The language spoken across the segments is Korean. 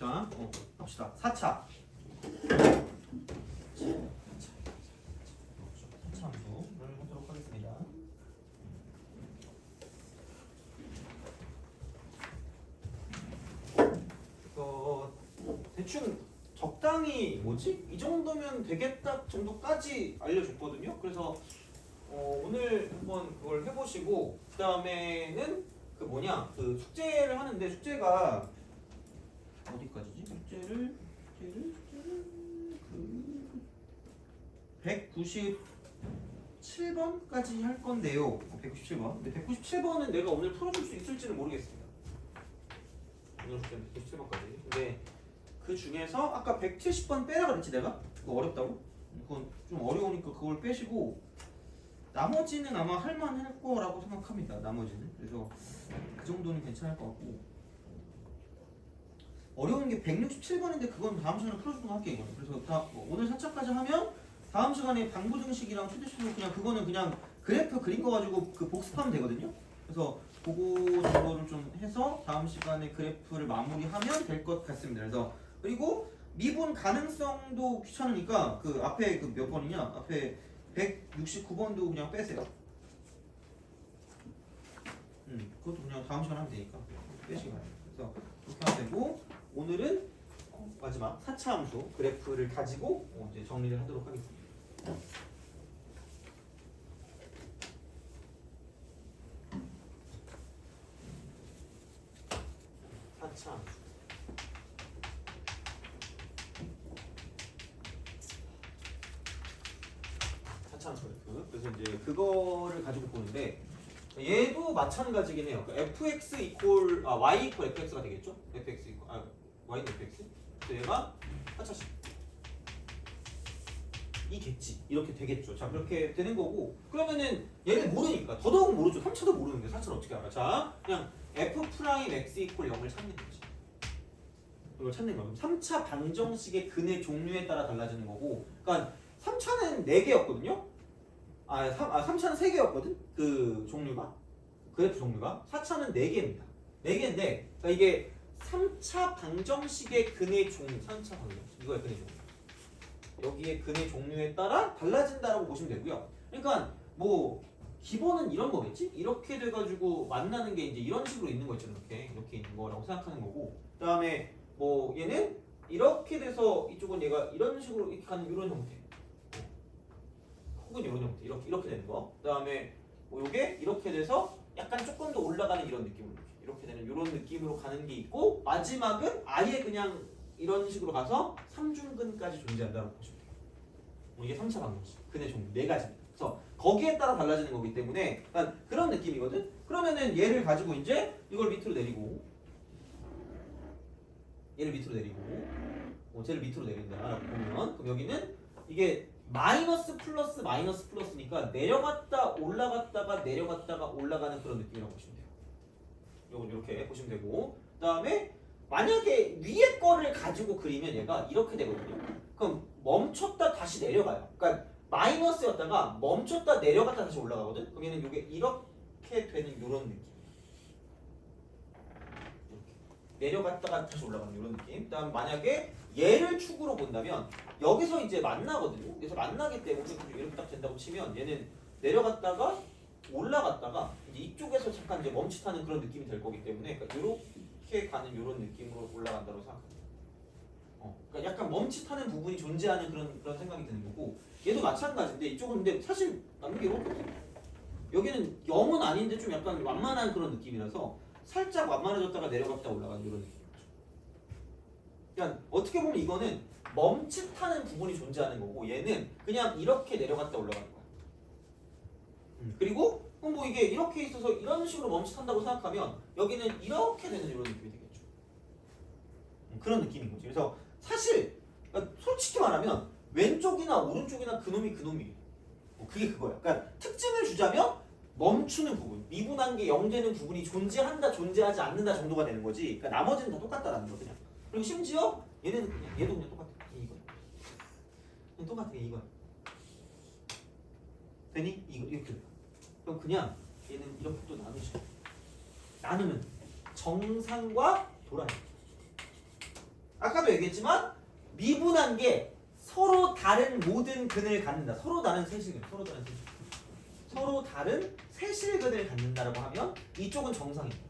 자, 합시다. 4차. 4차 함수를 하도록 하겠습니다. 대충 적당히 뭐지? 이 정도면 되겠다 정도까지 알려줬거든요. 그래서 오늘 한번 그걸 해보시고 그 다음에는 그 숙제를 하는데 숙제가 어디까지지? 숙제를 197번까지 할 건데요. 197번. 근데 197번은 내가 오늘 풀어줄 수 있을지는 모르겠습니다. 오늘 숙제는 197번까지. 근데 그 중에서 아까 170번 빼라 그랬지 내가? 그거 어렵다고? 그건 좀 어려우니까 그걸 빼시고 나머지는 아마 할만할 거라고 생각합니다. 나머지는. 그래서 그 정도는 괜찮을 것 같고 어려운 게 167번인데 그건 다음 시간에 풀어주는 거 할게 이거는. 그래서 오늘 4차까지 하면 다음 시간에 방부등식이랑 최대수로 그거는 그냥 그래프 그린 거 가지고 그 복습하면 되거든요. 그래서 그거 정도를 좀 해서 다음 시간에 그래프를 마무리하면 될 것 같습니다. 그래서 그리고 미분 가능성도 귀찮으니까 그 앞에 그 몇 번이냐? 앞에 169번도 그냥 빼세요. 그것도 그냥 다음 시간에 하면 되니까 빼시기 바랍니다. 그래서 그렇게 하면 되고 오늘은 마지막 4차 함수 그래프를 가지고 이제 정리를 하도록 하겠습니다. 4차 함수. 그래서 이제 그거를 가지고 보는데 얘도 마찬가지긴 해요. fx 이퀄 y 이퀄 fx가 되겠죠? fx 이퀄 y는 fx. 그래서 얘가 4차식 이겠지. 이렇게 되겠죠. 자 그렇게 되는 거고 그러면은 얘는 모르니까 더더욱 모르죠. 3차도 모르는데 4차를 어떻게 알아? 자 그냥 f 프라임 x 이퀄 0을 찾는 거지. 이걸 찾는 거야. 그럼 3차 방정식의 근의 종류에 따라 달라지는 거고 그러니까 3차는 4개였거든요. 3차는 3개였거든? 그 종류가. 그래프 종류가. 4차는 4개입니다. 4개인데, 그러니까 이게 3차 방정식의 근의 종류. 3차 방정식. 이거의 근의 종류. 여기에 근의 종류에 따라 달라진다라고 보시면 되고요. 그러니까, 기본은 이런 거겠지? 이렇게 돼가지고 만나는 게 이제 이런 식으로 있는 거 있잖아요. 이렇게 있는 거라고 생각하는 거고. 그 다음에, 얘는 이렇게 돼서 이쪽은 얘가 이런 식으로 이렇게 가는 이런 형태. 혹은 이런 형태 이렇게 되는 거. 그다음에 요게 이렇게 돼서 약간 조금 더 올라가는 이런 느낌으로 이렇게 되는 이런 느낌으로 가는 게 있고 마지막은 아예 그냥 이런 식으로 가서 삼중근까지 존재한다고 보시면 돼요. 이게 3차 방정식 근의 종류 4가지입니다. 그래서 거기에 따라 달라지는 거기 때문에 그런 느낌이거든. 그러면은 얘를 가지고 이제 이걸 밑으로 내리고 얘를 밑으로 내리고 쟤를 밑으로 내린다라고 보면 그럼 여기는 이게 마이너스 플러스 마이너스 플러스니까 내려갔다 올라갔다가 내려갔다가 올라가는 그런 느낌이라고 보시면 돼요. 요건 이렇게 보시면 되고 그 다음에 만약에 위에 거를 가지고 그리면 얘가 이렇게 되거든요. 그럼 멈췄다 다시 내려가요. 그러니까 마이너스였다가 멈췄다 내려갔다 다시 올라가거든. 그럼 얘는 이게 이렇게 되는 이런 느낌. 내려갔다가 다시 올라가는 이런 느낌. 그다음 만약에 얘를 축으로 본다면 여기서 이제 만나거든요. 그래서 만나기 때문에 이렇게 딱 된다고 치면 얘는 내려갔다가 올라갔다가 이제 이쪽에서 잠깐 이제 멈칫하는 그런 느낌이 될 거기 때문에 그러니까 이렇게 가는 이런 느낌으로 올라간다고 생각합니다. 그러니까 약간 멈칫하는 부분이 존재하는 그런 생각이 드는 거고 얘도 마찬가지인데 이쪽은 근데 사실 남는 게 이렇게 없어요. 여기는 0은 아닌데 좀 약간 완만한 그런 느낌이라서 살짝 완만해졌다가 내려갔다 올라가는 이런 느낌이죠. 그러니까 어떻게 보면 이거는 멈칫하는 부분이 존재하는 거고 얘는 그냥 이렇게 내려갔다 올라가는 거야. 그리고 이게 이렇게 있어서 이런 식으로 멈칫한다고 생각하면 여기는 이렇게 되는 이런 느낌이 되겠죠. 그런 느낌인 거지. 그래서 사실 솔직히 말하면 왼쪽이나 오른쪽이나 그놈이에요. 그게 그거야. 그러니까 특징을 주자면 멈추는 부분, 미분한 게 0 되는 부분이 존재한다, 존재하지 않는다 정도가 되는 거지. 그러니까 나머지는 다 똑같다라는 거 그냥. 그리고 심지어 얘는 그냥 얘도 그냥 똑같아. 이거야. 그냥 똑같아 이거야. 되니? 이렇게. 그럼 그냥 얘는 이렇게 또 나누죠. 나누면 정상과 도라이. 아까도 얘기했지만 미분한 게 서로 다른 모든 근을 갖는다. 서로 다른 세실근. 서로 다른 세실근을 갖는다라고 하면 이쪽은 정상입니다.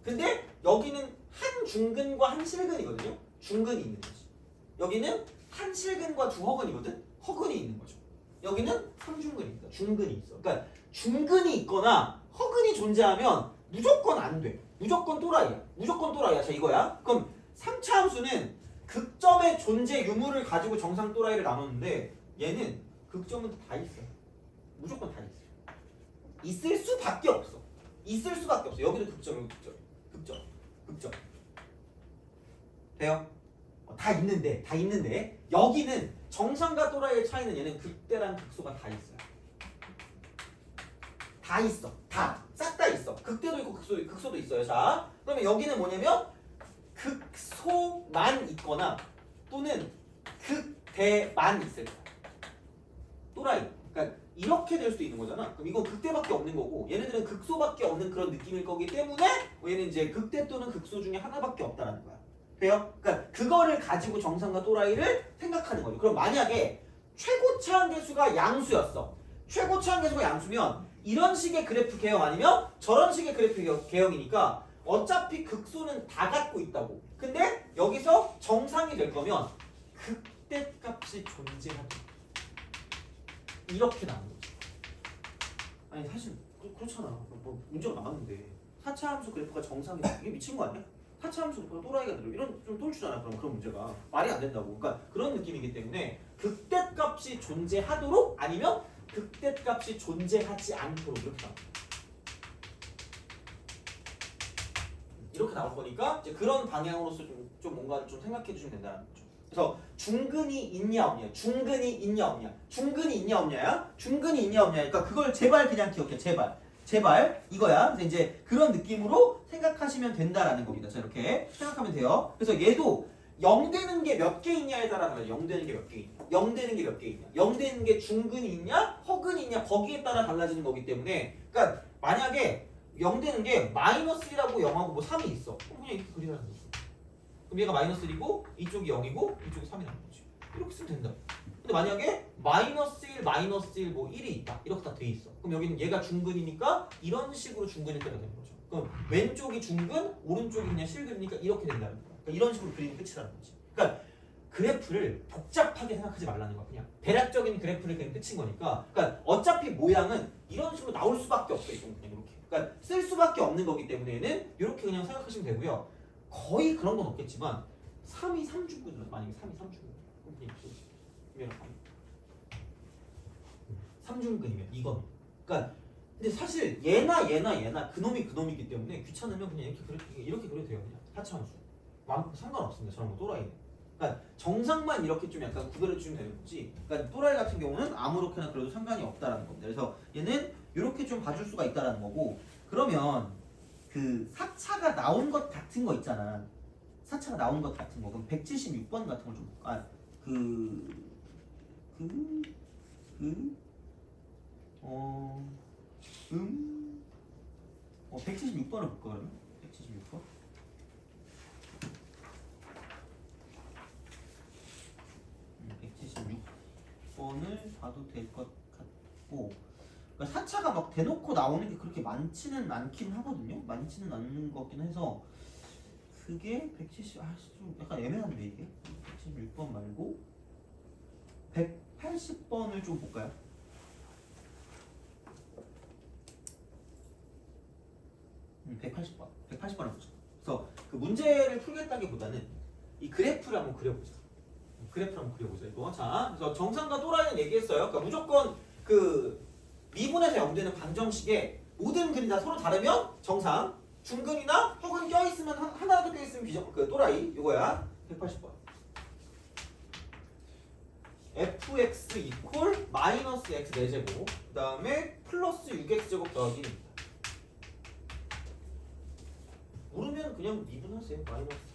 근데 여기는 한 중근과 한 실근이거든요. 중근이 있는 거지. 여기는 한 실근과 두 허근이거든. 허근이 있는 거죠. 여기는 3중근입니다. 중근이 있어. 그러니까 중근이 있거나 허근이 존재하면 무조건 안 돼. 무조건 또라이야. 자, 이거야. 그럼 3차 함수는 극점의 존재 유무를 가지고 정상 또라이를 나눴는데 얘는 극점은 다 있어요. 무조건 다 있어요. 있을 수밖에 없어. 여기도 극점. 돼요? 다 있는데 여기는 정상과 또라이의 차이는 얘는 극대랑 극소가 다 있어요. 다 있어. 싹 다 있어. 극대도 있고 극소도 있어요. 자, 그러면 여기는 뭐냐면 극소만 있거나 또는 극대만 있을 거야. 또라이. 그러니까 이렇게 될 수도 있는 거잖아. 그럼 이건 극대밖에 없는 거고 얘네들은 극소밖에 없는 그런 느낌일 거기 때문에 얘는 이제 극대 또는 극소 중에 하나밖에 없다라는 거야. 돼요? 그러니까 그거를 가지고 정상과 또라이를 생각하는 거죠. 그럼 만약에 최고차 한계수가 양수였어. 최고차 한계수가 양수면 이런 식의 그래프 개형 아니면 저런 식의 그래프 개형이니까 어차피 극소는 다 갖고 있다고. 근데 여기서 정상이 될 거면 극대 값이 존재하다. 이렇게 나온 거지. 아니 사실 그렇잖아. 뭐 문제가 나왔는데 4차 함수 그래프가 정상이다. 이게 미친 거 아니야? 4차 함수 그래프가 또라이가 들어. 이런 좀 똘추잖아. 그런 문제가 말이 안 된다고. 그러니까 그런 느낌이기 때문에 극대 값이 존재하도록 아니면 극대 값이 존재하지 않도록 이렇게 나와. 이렇게 나올 거니까 이제 그런 방향으로서 좀 뭔가 좀 생각해 주시면 된다는 거죠. 그래서 중근이 있냐 없냐, 중근이 있냐 없냐, 중근이 있냐 없냐야, 중근이 있냐 없냐. 그러니까 그걸 제발 그냥 기억해, 제발 이거야. 그래서 이제 그런 느낌으로 생각하시면 된다라는 겁니다. 자, 이렇게 생각하면 돼요. 그래서 얘도 0 되는 게 몇 개 있냐에 따라 달라요. 0 되는 게 몇 개 있냐, 0 되는 게 몇 개 있냐, 0 되는 게 중근이 있냐, 허근이 있냐 거기에 따라 달라지는 거기 때문에 그러니까 만약에 0 되는 게 -1하고 0하고 뭐 3이 있어. 그럼 그냥 이렇게 그리라는 거지. 그럼 얘가 -1이고 이쪽이 0이고 이쪽이 3이 나는 거지. 이렇게 쓰면 된다. 근데 만약에 -1, 뭐 1이 있다. 이렇게 다 돼 있어. 그럼 여기는 얘가 중근이니까 이런 식으로 중근일 때가 되는 거죠. 그럼 왼쪽이 중근, 오른쪽이 그냥 실근이니까 이렇게 된다는 거야. 그러니까 이런 식으로 그리면 끝이라는 거지. 그러니까 그래프를 복잡하게 생각하지 말라는 거야. 그냥 대략적인 그래프를 그냥 끝인 거니까. 그러니까 어차피 모양은 이런 식으로 나올 수밖에 없어. 이건 그냥 이렇게. 그러니까 쓸 수밖에 없는 거기 때문에는 이렇게 그냥 생각하시면 되고요. 거의 그런 건 없겠지만 3이 3중근이라서 만약에 3이 3중근 그럼 그냥 이렇게 3중근이면 이건. 그러니까 근데 사실 얘나 그놈이기 때문에 귀찮으면 그냥 이렇게 그려도 돼요. 그냥 하차함수 상관없습니다. 저런 거 또라이는. 그러니까 정상만 이렇게 좀 약간 구별해 주시면 되는 거지. 그러니까 또라이 같은 경우는 아무렇게나 그래도 상관이 없다라는 겁니다. 그래서 얘는 이렇게 좀 봐줄 수가 있다라는 거고. 그러면 그 4차가 나온 것 같은 거 있잖아. 4차가 나온 것 같은 거. 그럼 176번 같은 걸 좀 볼까? 176번을 볼까 그러면? 176번? 을 봐도 될 것 같고, 그러니까 4차가 막 대놓고 나오는 게 그렇게 많지는 않긴 하거든요. 많지는 않는 것 같긴 해서 그게 170, 좀 약간 애매한데 이게 176번 말고 180번을 좀 볼까요? 180번을 보자. 그래서 그 문제를 풀겠다기보다는 이 그래프를 한번 그려보자. 이거. 자, 그래서 정상과 또라이는 얘기했어요. 그러니까 무조건 그 미분에서 0 되는 방정식에 모든 근이 다 서로 다르면 정상, 중근이나 혹은 껴있으면 하나라도 껴있으면 그 또라이 이거야. 180번. fx 이퀄 마이너스 x 4제곱 그 다음에 플러스 6x제곱 더하기 1입니다. 모르면 그냥 미분하세요. 마이너스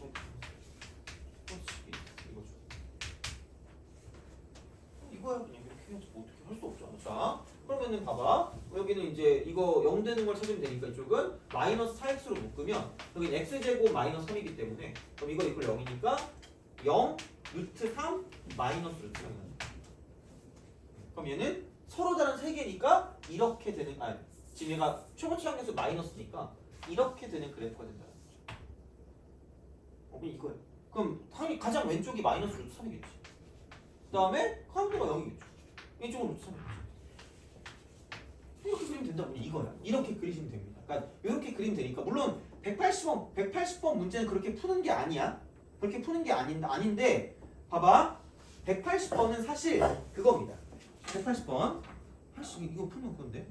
이거야. 그냥 이렇게 해야지 뭐 어떻게 할 수 없잖아. 자, 그러면은 봐봐. 여기는 이제 이거 0 되는 걸 찾으면 되니까 이쪽은 마이너스 4x로 묶으면 여기는 x제곱 마이너스 3이기 때문에 그럼 이거 이퀄 0이니까 0 루트 3 마이너스 루트 3이 나요. 그럼 얘는 서로 다른 세 개니까 이렇게 되는 지금 얘가 최고치 항량수 마이너스니까 이렇게 되는 그래프가 된다는 거죠. 그럼 이거야. 그럼 당연히 가장 왼쪽이 마이너스 루트 3이겠지. 그 다음에 카운터가 0이겠죠. 이쪽은 루트 3이겠지. 이렇게 그리면 된다 보니 이거야. 이렇게 그리시면 됩니다. 그러니까 이렇게 그리면 되니까 물론 180번 문제는 그렇게 푸는 게 아니야. 그렇게 푸는 게 아닌데 봐봐. 180번은 사실 그겁니다. 180번 할수 이거 풀면 그건데.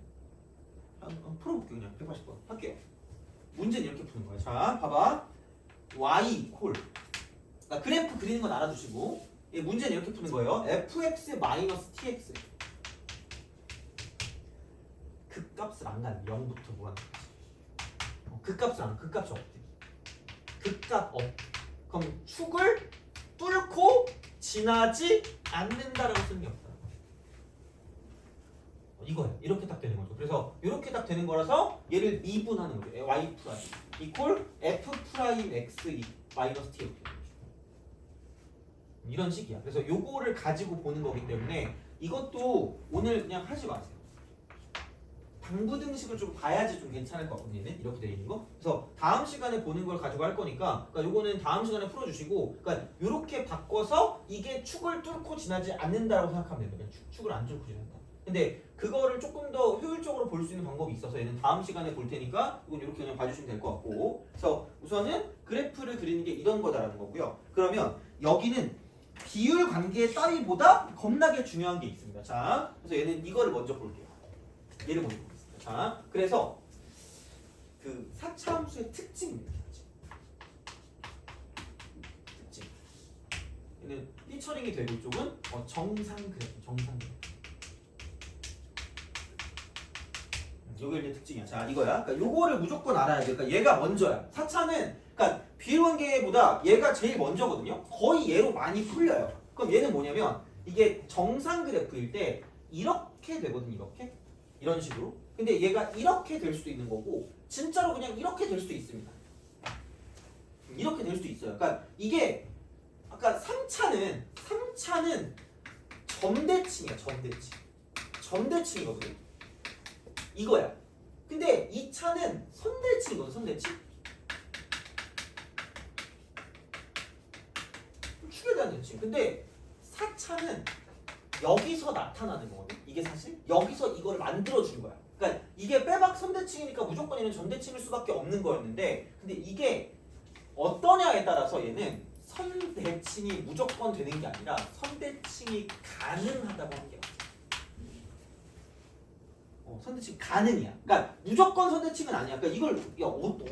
풀어볼게 그냥 180번 할게요. 문제는 이렇게 푸는 거야. 자, 봐봐. y 콜. 그러니까 그래프 그리는 건 알아두시고 문제는 이렇게 푸는 거예요. fx 마이너스 tx. 극값을 안 가는 0부터 무한까지. 극값을 안 극값이 없대. 극값 없. 그럼 축을 뚫고 지나지 않는다라고 쓰는 게 없다. 이거야. 이렇게 딱 되는 거죠. 그래서 이렇게 딱 되는 거라서 얘를 미분하는 거죠. y 프라임 이퀄 f 프라임 x 마이너스 t 이렇게 되는 거죠. 이런 식이야. 그래서 요거를 가지고 보는 거기 때문에 이것도 오늘 그냥 하지 마세요. 당부등식을 좀 봐야지 좀 괜찮을 것 같거든요. 이렇게 돼 있는 거. 그래서 다음 시간에 보는 걸 가지고 할 거니까 그러니까 요거는 다음 시간에 풀어주시고 그러니까 요렇게 바꿔서 이게 축을 뚫고 지나지 않는다라고 생각하면 됩니다. 축을 안 뚫고 지난다. 근데 그거를 조금 더 효율적으로 볼 수 있는 방법이 있어서 얘는 다음 시간에 볼 테니까 이건 이렇게 그냥 봐주시면 될 것 같고 그래서 우선은 그래프를 그리는 게 이런 거다라는 거고요. 그러면 여기는 비율 관계 따위보다 겁나게 중요한 게 있습니다. 자, 그래서 얘는 이거를 먼저 볼게요. 얘를 먼저 볼게요. 자, 그래서 그 4차 함수의 특징입니다. 특징. 얘는 피처링이 되고 이쪽은 정상 그래프, 정상 그래프. 요게 이제 특징이야. 자, 이거야. 그러니까 요거를 무조건 알아야 돼. 그러니까 얘가 먼저야. 4차는 그러니까 비율관계보다 얘가 제일 먼저거든요. 거의 얘로 많이 풀려요. 그럼 얘는 뭐냐면 이게 정상 그래프일 때 이렇게 되거든. 이렇게. 이런 식으로. 근데 얘가 이렇게 될 수도 있는 거고 진짜로 그냥 이렇게 될 수도 있습니다. 이렇게 될 수도 있어요. 그러니까 이게 아까 3차는 점대칭이야. 점대칭이거든요. 이거야. 근데 2차는 선대칭이거든. 선대칭. 축에 대한 대칭. 근데 4차는 여기서 나타나는 거거든. 이게 사실 여기서 이걸 만들어준 거야. 그러니까 이게 빼박 선대칭이니까 무조건 얘는 전대칭일 수밖에 없는 거였는데 근데 이게 어떠냐에 따라서 얘는 선대칭이 무조건 되는 게 아니라 선대칭이 가능하다고 하는 게 맞아. 선대칭 가능이야. 그러니까 무조건 선대칭은 아니야. 그러니까 이걸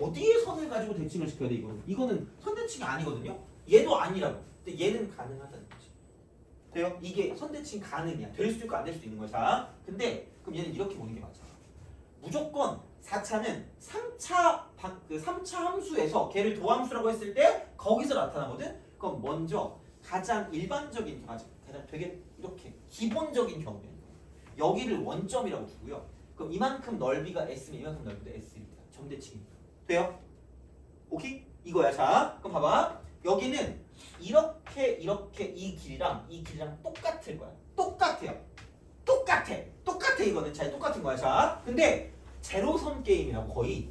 어디에 선을 가지고 대칭을 시켜야 돼 이거는? 이거는 선대칭이 아니거든요. 얘도 아니라고. 근데 얘는 가능하다는 거지. 돼요? 이게 선대칭 가능이야. 될 수도 있고 안 될 수도 있는 거야. 자, 근데 그럼 얘는 이렇게 보는 게 맞아. 무조건 4차는 3차 함수에서 걔를 도함수라고 했을 때 거기서 나타나거든. 그럼 먼저 가장 일반적인 가장 되게 이렇게 기본적인 경우에 여기를 원점이라고 두고요. 그럼 이만큼 넓이가 S면 이만큼 넓이도 S입니다. 점대칭입니다. 돼요? 오케이? 이거야. 자, 그럼 봐봐. 여기는 이렇게 이 길이랑 똑같을 거야. 똑같아요. 똑같아 이거는. 자, 똑같은 거야. 자, 근데 제로섬 게임이라고 거의.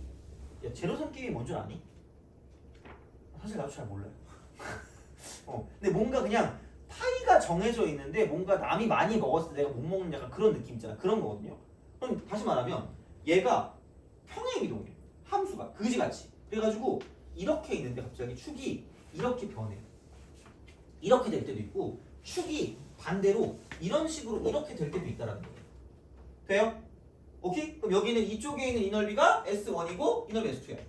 야, 제로섬 게임이 뭔 줄 아니? 사실 나도 잘 몰라요. 근데 뭔가 그냥 파이가 정해져 있는데 뭔가 남이 많이 먹었을 때 내가 못 먹는 약간 그런 느낌 있잖아. 그런 거거든요. 그럼 다시 말하면 얘가 평행 이동해. 함수가 그지같이. 그래가지고 이렇게 있는데 갑자기 축이 이렇게 변해. 이렇게 될 때도 있고 축이 반대로 이런 식으로 이렇게 될 때도 있다라는 거예요. 돼요? 오케이? 그럼 여기는 이쪽에 있는 이 넓이가 S1이고 이 넓이 S2야.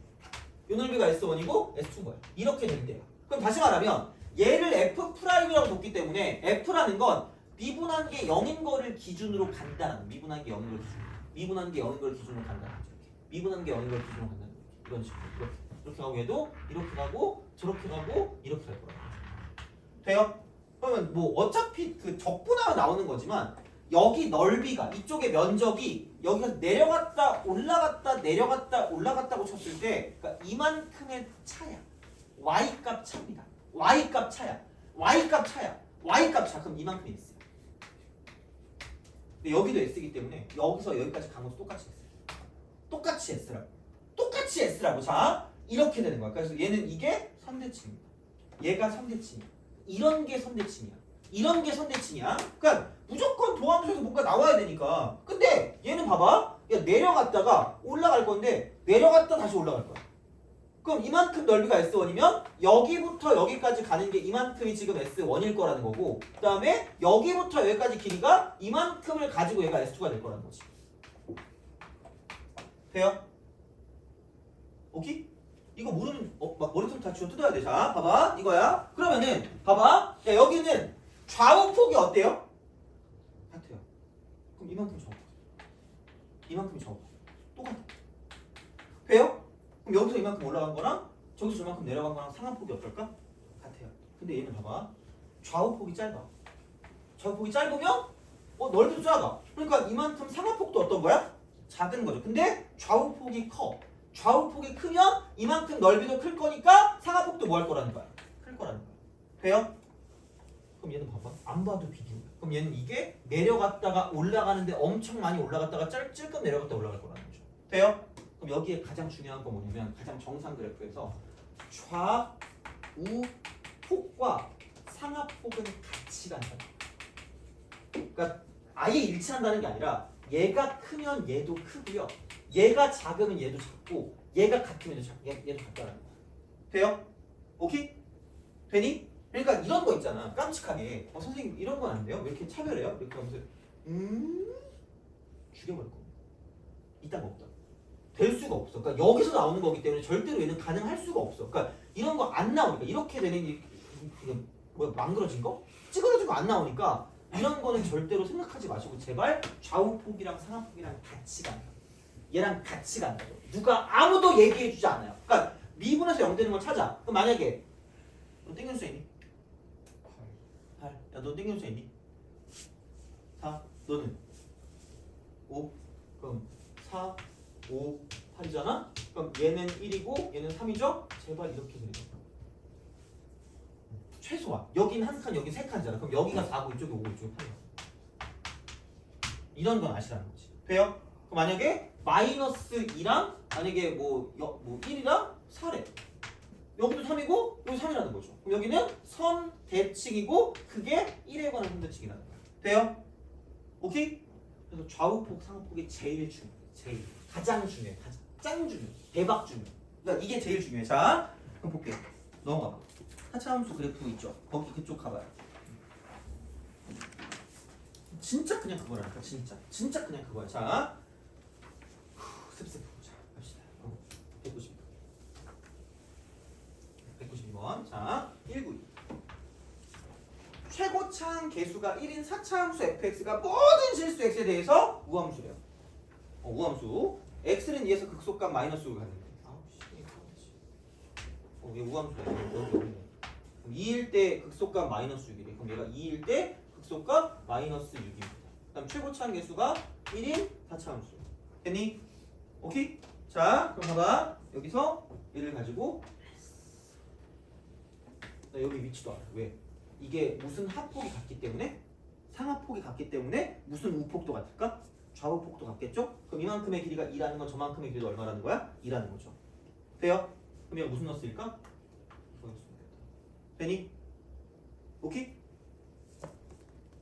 이 넓이가 S1이고 S2인 거야. 이렇게 될 때야. 그럼 다시 말하면 얘를 F'이라고 뒀기 때문에 F라는 건 미분한 게 0인 거를 기준으로 간다는 미분한 게 0인 걸 기준으로. 미분한 게 0인 걸 기준으로 간다는 거죠. 미분한 게 0인 걸 기준으로 간다는 거죠. 이런 식으로. 이렇게 가고 얘도 이렇게 가고 저렇게 가고 이렇게 갈 거라고. 돼요? 그러면 뭐 어차피 그 적분하면 나오는 거지만 여기 넓이가 이쪽의 면적이 여기서 내려갔다 올라갔다 내려갔다 올라갔다고 쳤을 때 그러니까 이만큼의 차야. y값 차입니다. y값 차야. y값 차야. y값 차. 그럼 이만큼이 S야. 근데 여기도 S이기 때문에 여기서 여기까지 간 것도 똑같이 S야. 똑같이 S라고. 똑같이 S라고. 자, 이렇게 되는 거야. 그래서 얘는 이게 선대칭입니다. 얘가 선대칭이야. 이런 게 선대칭이야. 이런 게 선대칭이야. 그러니까 무조건 도함수에서 뭔가 나와야 되니까. 근데 얘는 봐봐. 야, 내려갔다가 올라갈 건데 내려갔다 다시 올라갈 거야. 그럼 이만큼 넓이가 S1이면 여기부터 여기까지 가는 게 이만큼이 지금 S1일 거라는 거고, 그 다음에 여기부터 여기까지 길이가 이만큼을 가지고 얘가 S2가 될 거라는 거지. 돼요? 오케이? 이거 모르면 막 머리통 다 쥐어 뜯어야 돼. 자, 봐봐. 이거야. 그러면은 봐봐. 야, 여기는 좌우폭이 어때요? 같아요. 그럼 이만큼 적어. 이만큼 적어. 똑같아. 돼요? 그럼 여기서 이만큼 올라간 거랑 저기서 저만큼 내려간 거랑 상한폭이 어떨까? 같아요. 근데 얘는 봐봐. 좌우폭이 짧아. 좌우폭이 짧으면 넓이도 작아. 그러니까 이만큼 상한폭도 어떤 거야? 작은 거죠. 근데 좌우폭이 커. 좌우폭이 크면 이만큼 넓이도 클 거니까 상하폭도 뭐 할 거라는 거야? 클 거라는 거야. 돼요? 그럼 얘는 봐봐. 안 봐도 비교. 그럼 얘는 이게 내려갔다가 올라가는데 엄청 많이 올라갔다가 찔끔 내려갔다 올라갈 거라는 거죠. 돼요? 그럼 여기에 가장 중요한 건 뭐냐면 가장 정상 그래프에서 좌우폭과 상하폭은 같이 간다. 그러니까 아예 일치한다는 게 아니라 얘가 크면 얘도 크고요. 얘가 작으면 얘도 작고 얘가 같으면 얘도 같다는 거야. 돼요? 오케이? 되니? 그러니까 이런 거 있잖아. 깜찍하게 선생님 이런 건 안 돼요? 왜 이렇게 차별해요? 이렇게 하면서 죽여버릴 겁니다. 이딴 거 없다. 될 수가 없어. 그러니까 여기서 나오는 거기 때문에 절대로 얘는 가능할 수가 없어. 그러니까 이런 거 안 나오니까 이렇게 되는 뭐야 망그러진 거? 찌그러진 거 안 나오니까 이런 거는 절대로 생각하지 마시고 제발 좌우폭이랑 상하폭이랑 같이 간다. 얘랑 같이 간다고. 누가 아무도 얘기해주지 않아요. 그러니까 미분에서 0 되는 걸 찾아. 그럼 만약에 너 땡겨줄 수 있니? 8. 야, 너 땡겨줄 수 있니? 4. 너는? 5. 그럼 4, 5, 8이잖아? 그럼 얘는 1이고 얘는 3이죠? 제발 이렇게 그려. 최소한. 여긴 한 칸, 여긴 세 칸이잖아. 그럼 여기가 4고 이쪽이 5고 이쪽이 8이야. 이런 건 아시라는 거지. 돼요? 그럼 만약에 마이너스 2랑 만약에 뭐 1이랑 4래. 여기도 3이고 여기 3이라는 거죠. 그럼 여기는 선대칭이고 그게 1에 관한 선대칭이라는 거야. 돼요? 오케이? 그래서 좌우폭, 상하폭이 제일 중요해. 제일. 가장 중요해. 가장. 짱 중요해. 대박 중요해. 그러니까 이게 제일 중요해. 자, 그럼 볼게요. 넘어가봐. 하차함수 그래프 있죠? 거기 그쪽 가봐요. 진짜 그냥 그거라니까. 진짜 그냥 그거야. 자, 습습 보자. 갑시다. 192번. 자, 192. 최고차항 개수가 1인 4차함수 fx가 모든 실수 x에 대해서 우함수래요. 우함수. x는 2에서 극소값 마이너스로 가는데. 얘 우함수야. 여기. 2일 때 극소값 마이너스 6이래. 그럼 얘가 2일 때 극소값 마이너스 6입니다. 그다음 최고차항 개수가 1인 4차함수. 됐니? 오케이? 자, 그럼 봐봐. 여기서 얘를 가지고 나 여기 위치도 알아. 왜? 이게 무슨 하폭이 같기 때문에 상하폭이 같기 때문에 무슨 우폭도 같을까? 좌우폭도 같겠죠? 그럼 이만큼의 길이가 2라는 건 저만큼의 길이도 얼마라는 거야? 2라는 거죠. 돼요? 그럼 얘가 무슨 너스일까? 되니? 오케이?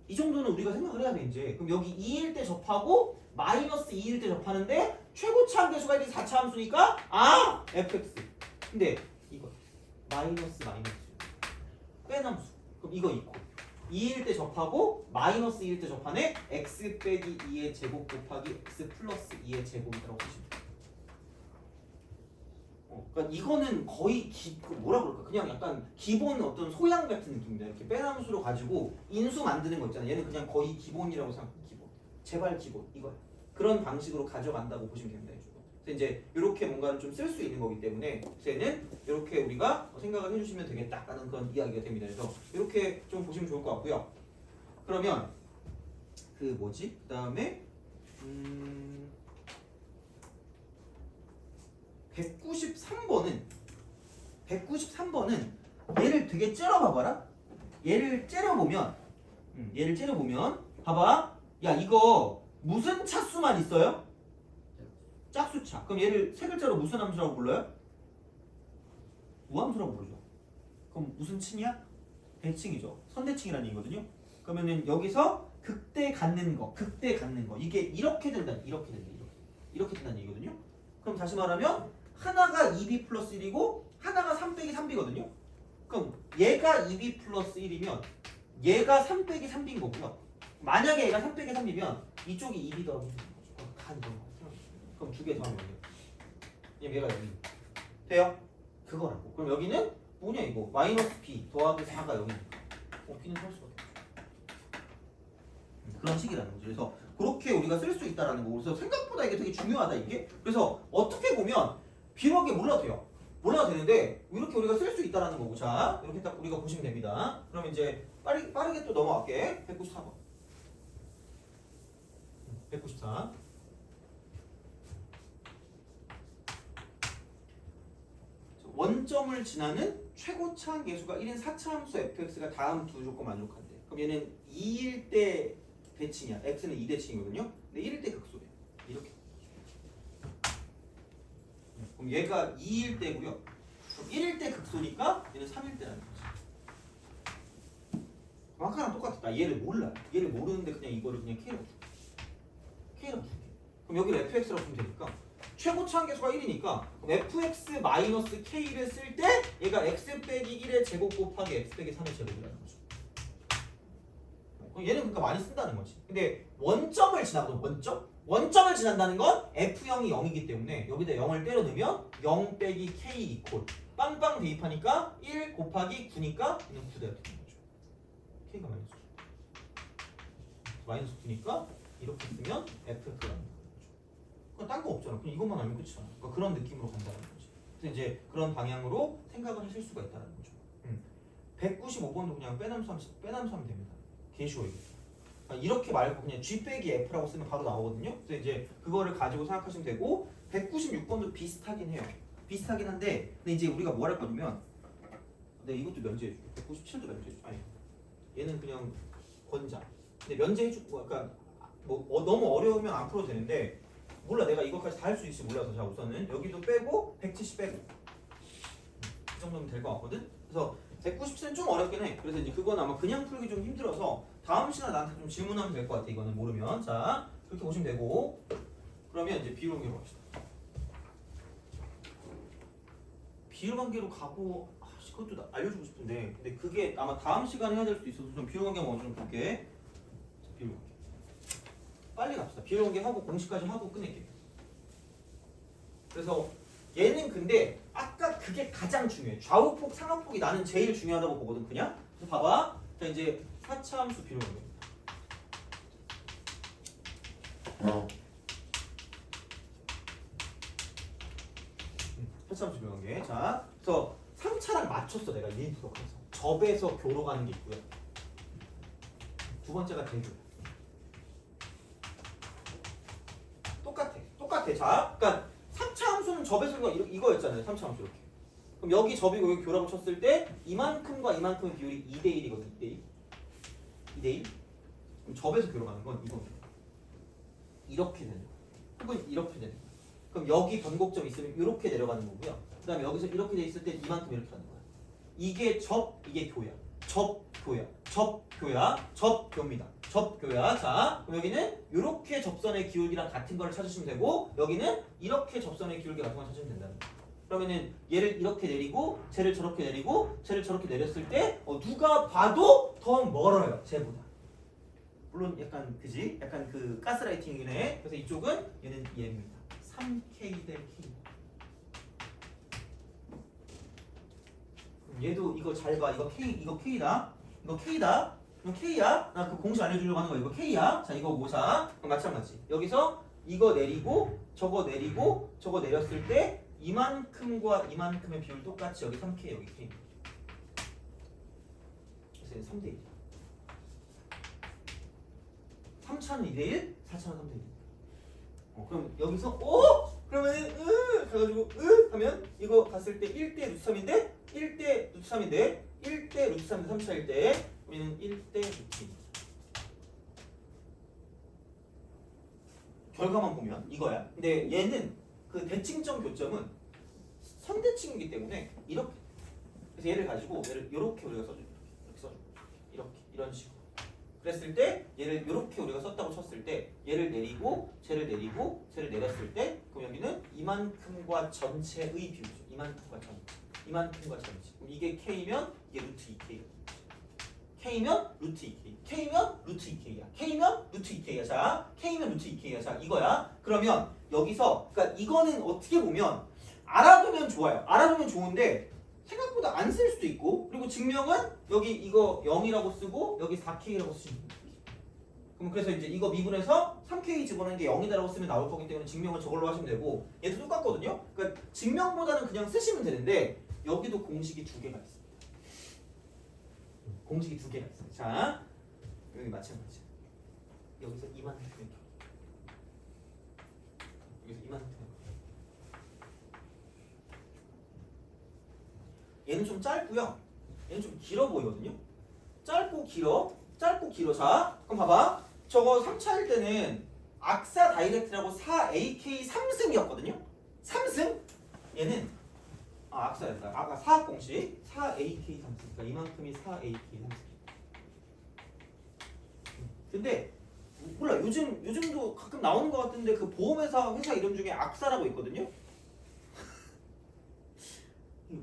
이 정도는 우리가 생각을 해야 돼 이제. 그럼 여기 2일 때 접하고 마이너스 2일 때 접하는데 최고차항 개수가 1이 4차 함수니까 fx. 근데 이거 마이너스 빼남수. 그럼 이거 있고 2일 때 접하고 마이너스 2일 때 접하네 x 빼기 2의 제곱 곱하기 x 플러스 2의 제곱이라고 보시면 돼요. 그러니까 이거는 거의 뭐라 그럴까? 그냥 약간 기본 어떤 소양 같은 느낌이다. 이렇게 빼남수로 가지고 인수 만드는 거 있잖아. 얘는 그냥 거의 기본이라고 생각해. 기본. 제발 기본. 이거야. 그런 방식으로 가져간다고 보시면 됩니다. 그래서 이제 이렇게 뭔가를 좀 쓸 수 있는 거기 때문에 얘는 이렇게 우리가 생각을 해주시면 되겠다 하는 그런 이야기가 됩니다. 그래서 이렇게 좀 보시면 좋을 것 같고요. 그러면 그 뭐지? 그 다음에 193번은 얘를 되게 째려봐봐라. 얘를 째려보면 봐봐. 야 이거 무슨 차수만 있어요? 짝수차. 그럼 얘를 세 글자로 무슨 함수라고 불러요? 우함수라고 부르죠. 그럼 무슨 층이야? 대칭이죠. 선대칭이라는 얘기거든요. 그러면은 여기서 극대 갖는 거 이게 이렇게 된다는 얘기거든요. 그럼 다시 말하면 하나가 2b 플러스 1이고 하나가 3 빼기 3b거든요. 그럼 얘가 2b 플러스 1이면 얘가 3 빼기 3b인 거고요. 만약에 얘가 3 빼기 3이면 이쪽이 2b 더하기 3인 거죠. 그럼 두 개 더하면 얘가 여기 돼요? 그거라고. 그럼 여기는 뭐냐 이거 마이너스 b 더하기 4가 여기니까 b는 설 수밖에 없죠. 그런 식이라는 거죠. 그래서 그렇게 우리가 쓸 수 있다라는 거고. 그래서 생각보다 이게 되게 중요하다 이게. 그래서 어떻게 보면 비록에 몰라도 돼요. 몰라도 되는데 이렇게 우리가 쓸 수 있다라는 거고. 자 이렇게 딱 우리가 보시면 됩니다. 그럼 이제 빠르게 또 넘어갈게. 194번. 194. 원점을 지나는 최고차항 계수가 1인 4차 함수 fx가 다음 두 조건 만족한대. 그럼 얘는 2일 때 대칭이야. x는 2대칭이거든요. 근데 1일 때 극소래. 이렇게. 그럼 얘가 2일 때고요. 그럼 1일 때 극소니까 얘는 3일 때라는 거지. 아까랑 똑같다. 얘를 몰라. 얘를 모르는데 그냥 이거를 그냥 K라고 줄게. 그럼 여기를 fx라고 주면 되니까 최고차항 계수가 1이니까 fx-k를 쓸 때 얘가 x 빼기 1의 제곱 곱하기 x 빼기 3의 제곱이라는 거죠. 얘는 그러니까 많이 쓴다는 거지. 근데 원점을 지나거든. 원점을 지난다는 건 f형이 0이기 때문에 여기다 0을 때려 넣으면 0 빼기 k 이퀄 빵빵 대입하니까 1 곱하기 9니까 얘는 9다 이렇게 되는 거죠. k가 마이너스 9니까 이렇게 쓰면 fx라는 거죠. 딴 거 없잖아. 그냥 이것만 알면 끝이잖아. 그러니까 그런 느낌으로 간다는 거지. 그래서 이제 그런 방향으로 생각을 하실 수가 있다는 거죠. 195번도 그냥 빼남수 하면 됩니다. 개쉬워 이게. 그러니까 이렇게 말고 그냥 g 빼기 f라고 쓰면 바로 나오거든요. 그래서 이제 그거를 가지고 생각하시면 되고 196번도 비슷하긴 해요. 비슷하긴 한데 근데 이제 우리가 뭐 할 거냐면 근데 이것도 면제해줘. 197도 면제해줘. 아니 얘는 그냥 권자. 근데 면제해주고 그러니까 뭐 너무 어려우면 안 풀어도 되는데 몰라 내가 이거까지 다 할 수 있을지 몰라서 자 우선은 여기도 빼고 170 빼고 이 정도면 될 것 같거든. 그래서 197은 좀 어렵긴 해. 그래서 이제 그건 아마 그냥 풀기 좀 힘들어서 다음 시간에 나한테 좀 질문하면 될 것 같아. 이거는 모르면 자 그렇게 보시면 되고 그러면 이제 비율 관계로 갑시다. 비율 관계로 가고 그것도 알려주고 싶은데 근데 그게 아마 다음 시간에 해야 될 수도 있어서 좀 비율 관계 먼저 좀 볼게. 자, 비율 관계 빨리 갑시다. 비율 관계 하고 공식까지 하고 끝낼게요. 그래서 얘는 근데 아까 그게 가장 중요해. 좌우폭 상하폭이 나는 제일 중요하다고 보거든 그냥. 그래서 봐봐. 자 이제 4차 함수 비율 관계. 4차 함수 비율 관계. 자 그래서 3차랑 맞췄어 내가 일부러. 그래서 접에서 교로 가는 게 있고요. 두 번째가 대조야. 똑같아. 자, 그러니까 3차 함수는 접에서가 이거였잖아요. 3차 함수 이렇게. 그럼 여기 접이고 여기 교라고 쳤을 때 이만큼과 이만큼의 비율이 2대1이거든. 2대1. 그럼 접에서 교로 가는 건 이거예요. 이렇게 되는 거야. 혹은 이렇게 되는 거야. 그럼 여기 변곡점 있으면 이렇게 내려가는 거고요. 그 다음에 여기서 이렇게 돼 있을 때 이만큼 이렇게 가는 거야. 이게 접, 이게 교야. 접교야. 접교입니다. 접교야. 자, 그럼 여기는 이렇게 접선의 기울기랑 같은 걸 찾으시면 되고 여기는 이렇게 접선의 기울기 같은 걸 찾으면 된다는 거야. 그러면은 얘를 이렇게 내리고 쟤를 저렇게 내리고 쟤를 저렇게 내렸을 때 누가 봐도 더 멀어요. 쟤보다. 물론 약간 그지? 약간 그 가스라이팅이네. 그래서 이쪽은 얘는 얘입니다. 3K 대 K. 얘도 이거 잘 봐. 이거 K다. 이거 K야. 나 그 공식 알려주려고 하는 거야. 이거 K야. 자, 이거 모사. 그럼 마찬가지. 여기서 이거 내리고 저거 내리고 저거 내렸을 때 이만큼과 이만큼의 비율 똑같이 여기 3K 여기 K. 그래서 3대 1. 3차는 2대1, 4차는 3대1. 그럼 여기서 그러면은 가가지고 하면 이거 갔을 때 1대 루트 3인데 1대 루트 3인데 1대 루트 3인데 3차일 때 우리는 1대 루트 2. 결과만 보면 이거야. 근데 얘는 그 대칭점 교점은 선대칭이기 때문에 이렇게. 그래서 얘를 가지고 얘를 이렇게 우리가 써줘. 이렇게 써줘. 이렇게 이런 식으로. 그랬을 때 얘를 이렇게 우리가 썼다고 쳤을 때 얘를 내리고 쟤를 내리고 쟤를 내렸을 때 그럼 여기는 이만큼과 전체의 비율이죠. 이만큼과 전체. 이만큼과 전체. 그럼 이게 K면 이게 루트 2K. K면 루트 2K. K면 루트 2K야. K면 루트 2K야. 자, K면 루트 2K야. 자, 이거야. 그러면 여기서 그러니까 이거는 어떻게 보면 알아두면 좋아요. 알아두면 좋은데 생각보다 안 쓸 수도 있고 그리고 증명은 여기 이거 0이라고 쓰고 여기 4K라고 쓰시면 돼요. 그럼 그래서 이제 이거 미분해서 3K 집어넣는 게 0이다라고 쓰면 나올 거기 때문에 증명은 저걸로 하시면 되고 얘도 똑같거든요. 그러니까 증명보다는 그냥 쓰시면 되는데 여기도 공식이 두 개가 있습니다. 공식이 두 개가 있어요. 자, 여기 마찬가지야. 여기서 이만큼 여기서 이만큼 얘는 좀 짧고요. 얘는 좀 길어 보이거든요. 짧고 길어. 자, 그럼 봐봐. 저거 3차일 때는 악사 다이렉트라고 4AK 3승이었거든요. 3승? 얘는 악사였다. 아까 4학 공식 4AK 3승. 그러니까 이만큼이 4AK 3승. 근데 몰라. 요즘도 가끔 나오는 것 같은데 그 보험회사 회사 이름 중에 악사라고 있거든요.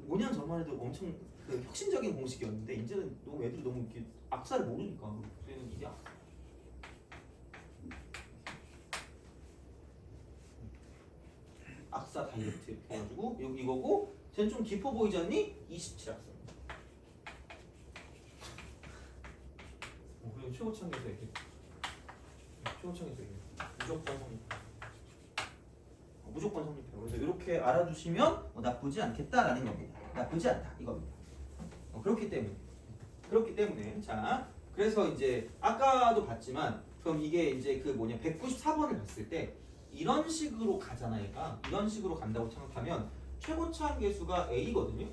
5년 전만 해도 엄청 그 혁신적인 공식이었는데 이제는 너무 애들이 너무 이렇게 악사를 모르니까 그래는 이게 악사 다이렉트 이렇게 해가지고 이거고 쟤는 좀 깊어 보이지 않니? 27 악사. 그리고 최고창에서 얘기해. 최고창에서 얘기해. 무조건 성립. 무조건 성립해요. 그래서 이렇게 알아두시면 나쁘지 않겠다라는 겁니다. 나쁘지 않다 이겁니다. 그렇기 때문에 자 그래서 이제 아까도 봤지만 그럼 이게 이제 그 194번을 봤을 때 이런 식으로 가잖아 얘가. 이런 식으로 간다고 생각하면 최고차항 계수가 A거든요.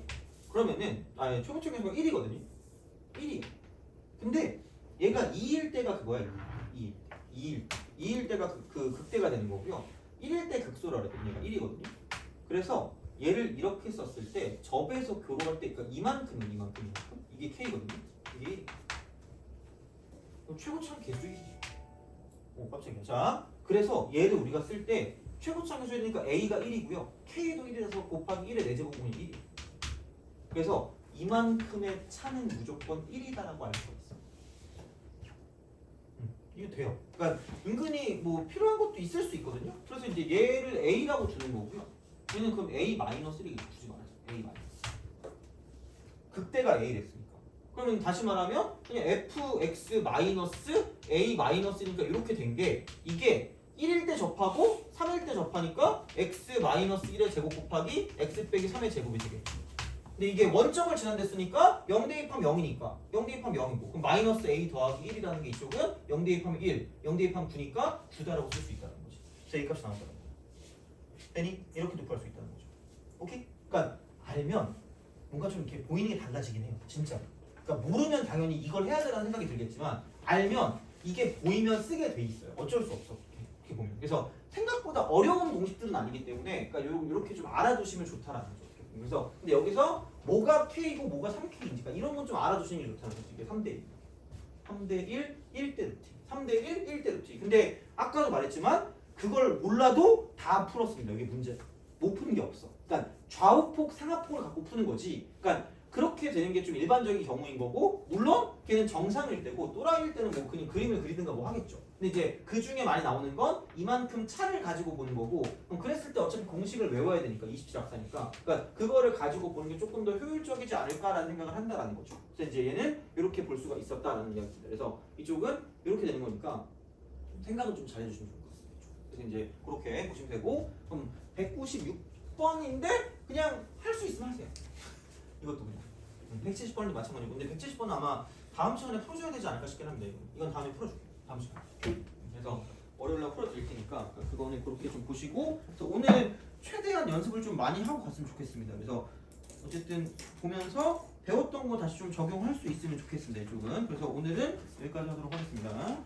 그러면은 최고차항 계수가 1이거든요. 1이에요. 근데 얘가 2일 때가 그거야. 2일 때가 그 극대가 되는 거고요. 1일 때 극소라 그랬더니 얘가 1이거든요. 그래서 얘를 이렇게 썼을 때 접에서 교로할 때 그러니까 이만큼 이게 K거든요. 이게 최고차항 계수 1이지. 깜짝이야. 자, 그래서 얘를 우리가 쓸 때 최고차항 계수니까 A가 1이고요. K도 1이라서 곱하기 1의 4제곱분이 1이에요. 그래서 이만큼의 차는 무조건 1이다라고 알 수가 있어. 이게 돼요. 그러니까 은근히 뭐 필요한 것도 있을 수 있거든요. 그래서 이제 얘를 A라고 주는 거고요. 얘는 그럼 A-1을 주지 말아요. A-. 극대가 A 됐으니까. 그러면 다시 말하면 그냥 fx-a-ni까 이렇게 된 게 이게 1일 때 접하고 3일 때 접하니까 x-1의 제곱 곱하기 x 빼기 3의 제곱이 되겠죠. 근데 이게 원점을 지난댔으니까 0 대입하면 0이니까 0 대입하면 0이고 그럼 마이너스 a 더하기 1이라는 게 이쪽은 0 대입하면 1, 0 대입하면 9니까 9다라고 쓸 수 있다는 거지. 자, 이 값이 나왔다는 거야. 되니? 이렇게도 구할 수 있다는 거죠. 오케이? 그러니까 알면 뭔가 좀 이렇게 보이는 게 달라지긴 해요. 진짜. 그러니까 모르면 당연히 이걸 해야 되라는 생각이 들겠지만 알면 이게 보이면 쓰게 돼 있어요. 어쩔 수 없어. 이렇게 보면. 그래서 생각보다 어려운 공식들은 아니기 때문에 그러니까 이렇게 좀 알아두시면 좋다라는 거죠. 그래서 근데 여기서 뭐가 K고 뭐가 3K인지 그러니까 이런 건 좀 알아두시는 게 좋다는 거죠. 이게 3대1 3대1 1대 루트 3대1 1대 루트. 근데 아까도 말했지만 그걸 몰라도 다 풀었습니다. 이게 문제 못 푸는 게 없어. 그러니까 좌우폭 상하폭을 갖고 푸는 거지. 그러니까 그렇게 되는 게 좀 일반적인 경우인 거고 물론 걔는 정상일 때고 또라이일 때는 뭐 그냥 그림을 그리든가 뭐 하겠죠. 근데 이제 그 중에 많이 나오는 건 이만큼 차를 가지고 보는 거고 그럼 그랬을 때 어차피 공식을 외워야 되니까 27악사니까 그러니까 그거를 가지고 보는 게 조금 더 효율적이지 않을까라는 생각을 한다라는 거죠. 그래서 이제 얘는 이렇게 볼 수가 있었다라는 이야기입니다. 그래서 이쪽은 이렇게 되는 거니까 생각은 좀 잘 해주시면 좋을 것 같습니다. 그래서 이제 그렇게 보시면 되고 그럼 196번인데 그냥 할 수 있으면 하세요. 이것도 그냥 170번도 마찬가지고 근데 170번은 아마 다음 시간에 풀어줘야 되지 않을까 싶긴 합니다. 이건 다음에 풀어줄게요. 다음 시간에. 그래서 그래서 월요일날 풀어드릴 테니까 그거는 그렇게 좀 보시고, 그래서 오늘 최대한 연습을 좀 많이 하고 갔으면 좋겠습니다. 그래서 어쨌든 보면서 배웠던 거 다시 좀 적용할 수 있으면 좋겠습니다. 이쪽은. 그래서 오늘은 여기까지 하도록 하겠습니다.